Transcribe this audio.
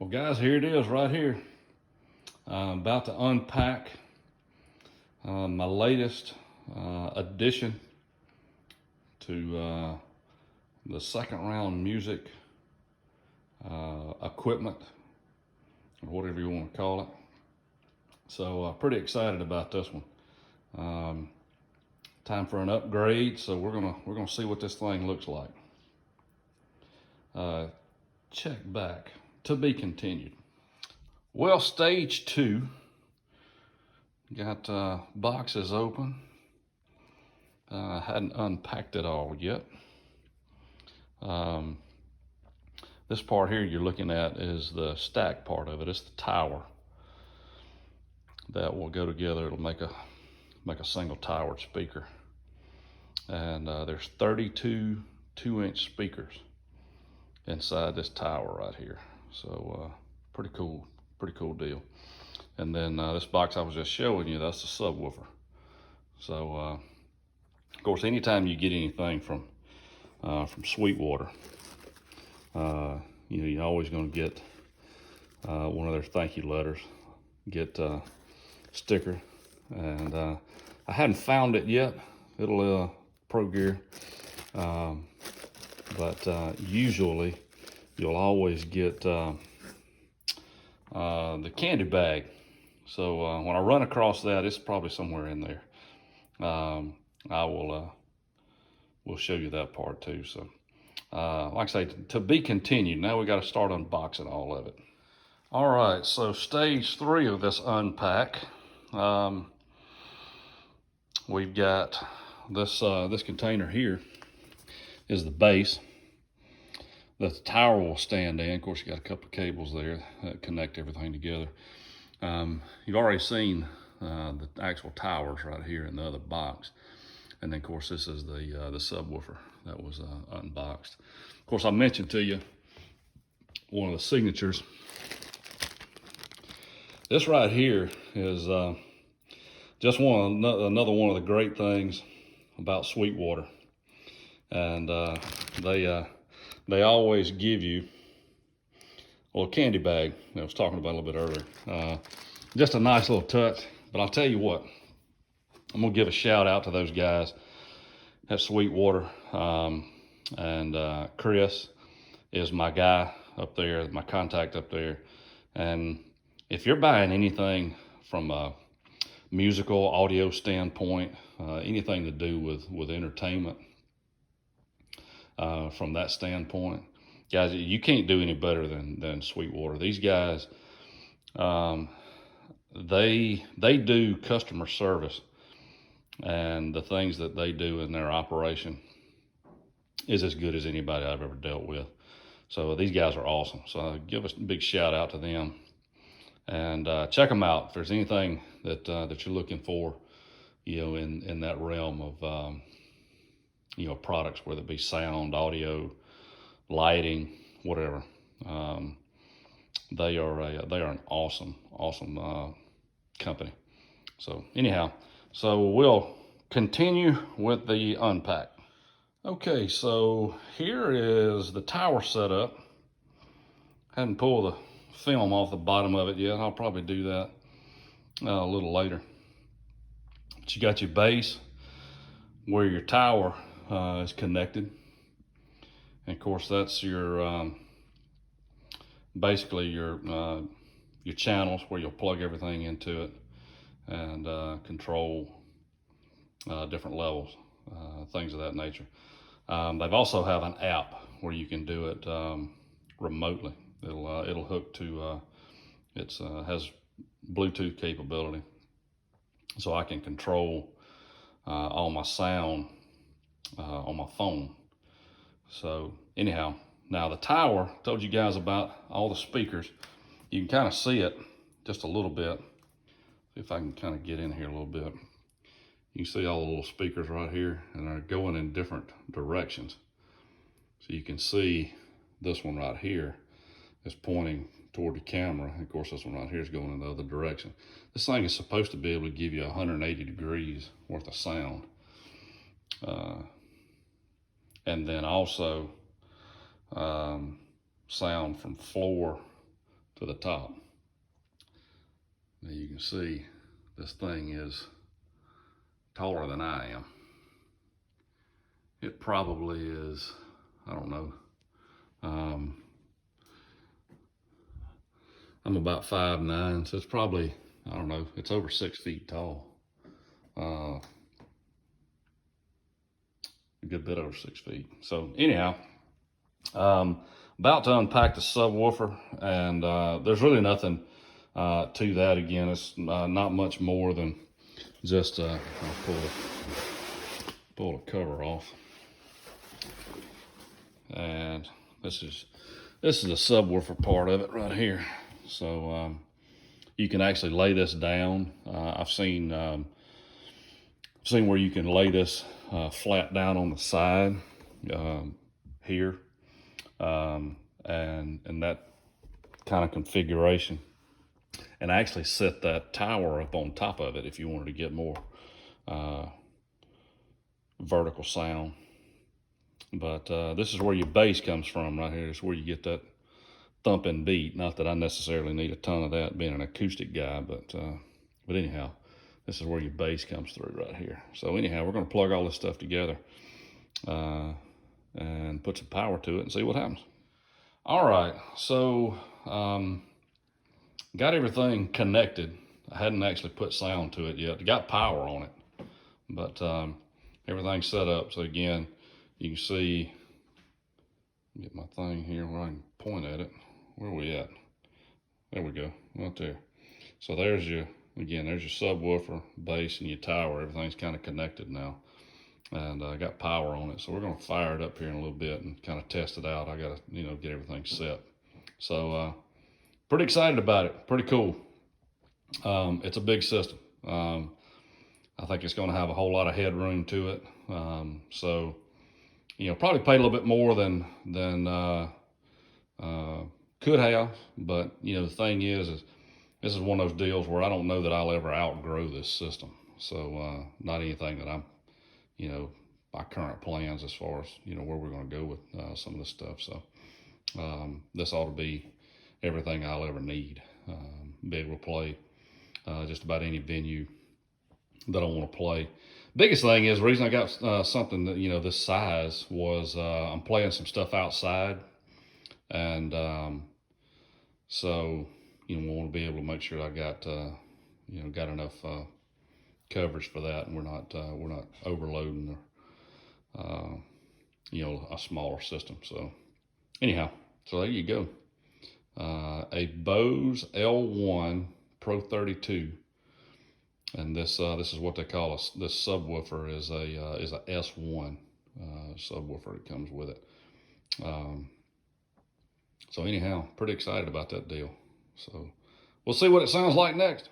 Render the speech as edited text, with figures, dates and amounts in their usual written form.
Well, guys, here it is right here. I'm about to unpack my latest addition to the second round music equipment, or whatever you want to call it. So pretty excited about this one. Time for an upgrade, so we're gonna see what this thing looks like. Check back, to be continued. Well, stage 2, got boxes open. Hadn't unpacked it all yet. This part here you're looking at is the stack part of it. It's the tower that will go together. It'll make a single towered speaker. And there's 32 2-inch speakers inside this tower right here. So pretty cool deal. And then this box I was just showing you, that's the subwoofer. So of course, anytime you get anything from Sweetwater, you're always going to get one of their thank you letters, get a sticker. And I hadn't found it yet. It'll Pro Gear, but usually you'll always get the candy bag. So when I run across that, it's probably somewhere in there. I will we'll show you that part too. So like I say, to be continued. Now we got to start unboxing all of it. All right, so stage 3 of this unpack. We've got this container here is the base that the tower will stand in. Of course, you got a couple of cables there that connect everything together. You've already seen the actual towers right here in the other box. And then, of course, this is the subwoofer that was unboxed. Of course, I mentioned to you one of the signatures. This right here is just another one of the great things about Sweetwater. And they always give you a little candy bag that I was talking about a little bit earlier. Just a nice little touch. But I'll tell you what, I'm gonna give a shout out to those guys at Sweetwater. And Chris is my guy up there, my contact up there. And if you're buying anything from a musical audio standpoint, anything to do with entertainment, from that standpoint, guys, you can't do any better than Sweetwater. These guys, they do customer service, and the things that they do in their operation is as good as anybody I've ever dealt with. So these guys are awesome. So give us a big shout out to them, and check them out if there's anything that you're looking for, in that realm of products, whether it be sound, audio, lighting, whatever. They are an awesome company. So anyhow, so we'll continue with the unpack. Okay, so here is the tower setup. Hadn't pulled the film off the bottom of it yet. I'll probably do that a little later. But you got your base where your tower is connected. And of course, that's your basically your channels where you'll plug everything into it and control different levels, things of that nature. They've also have an app where you can do it remotely. It'll hook to has Bluetooth capability, so I can control all my sound on my phone. So anyhow, now the tower, told you guys about all the speakers. You can kind of see it just a little bit. See if I can kind of get in here a little bit. You can see all the little speakers right here, and they're going in different directions. So you can see this one right here is pointing toward the camera. And of course, this one right here is going in the other direction. This thing is supposed to be able to give you 180 degrees worth of sound. And then also sound from floor to the top. Now you can see this thing is taller than I am. It probably is, I don't know, I'm about 5'9", so it's probably, I don't know, it's over 6 feet tall. A good bit over 6 feet. So anyhow, about to unpack the subwoofer, and there's really nothing to that. Again, it's not much more than just I'll pull the cover off, and this is the subwoofer part of it right here. So you can actually lay this down. I've seen where you can lay this flat down on the side here, and that kind of configuration, and actually set that tower up on top of it if you wanted to get more vertical sound. But this is where your bass comes from right here. It's where you get that thumping beat. Not that I necessarily need a ton of that being an acoustic guy, but anyhow, this is where your bass comes through right here. So anyhow, we're going to plug all this stuff together and put some power to it and see what happens. All right, so got everything connected. I hadn't actually put sound to it yet. Got power on it, but everything's set up. So again, you can see, get my thing here where I can point at it. Where are we at? There we go, right there. So there's your, again, there's your subwoofer, bass, and your tower. Everything's kind of connected now, and I got power on it. So we're going to fire it up here in a little bit and kind of test it out. I got to, get everything set. So pretty excited about it. Pretty cool. It's a big system. I think it's going to have a whole lot of headroom to it. So probably pay a little bit more than could have, but the thing is this is one of those deals where I don't know that I'll ever outgrow this system. So not anything that I'm, my current plans as far as where we're going to go with some of this stuff. So this ought to be everything I'll ever need. Be able to play just about any venue that I want to play. Biggest thing is, the reason I got something that this size was I'm playing some stuff outside, and so we want to be able to make sure I got got enough coverage for that, and we're not overloading a smaller system. So anyhow, so there you go. A Bose L1 Pro 32, and this is what they call this subwoofer is a S1 subwoofer that comes with it. So anyhow, pretty excited about that deal. So we'll see what it sounds like next.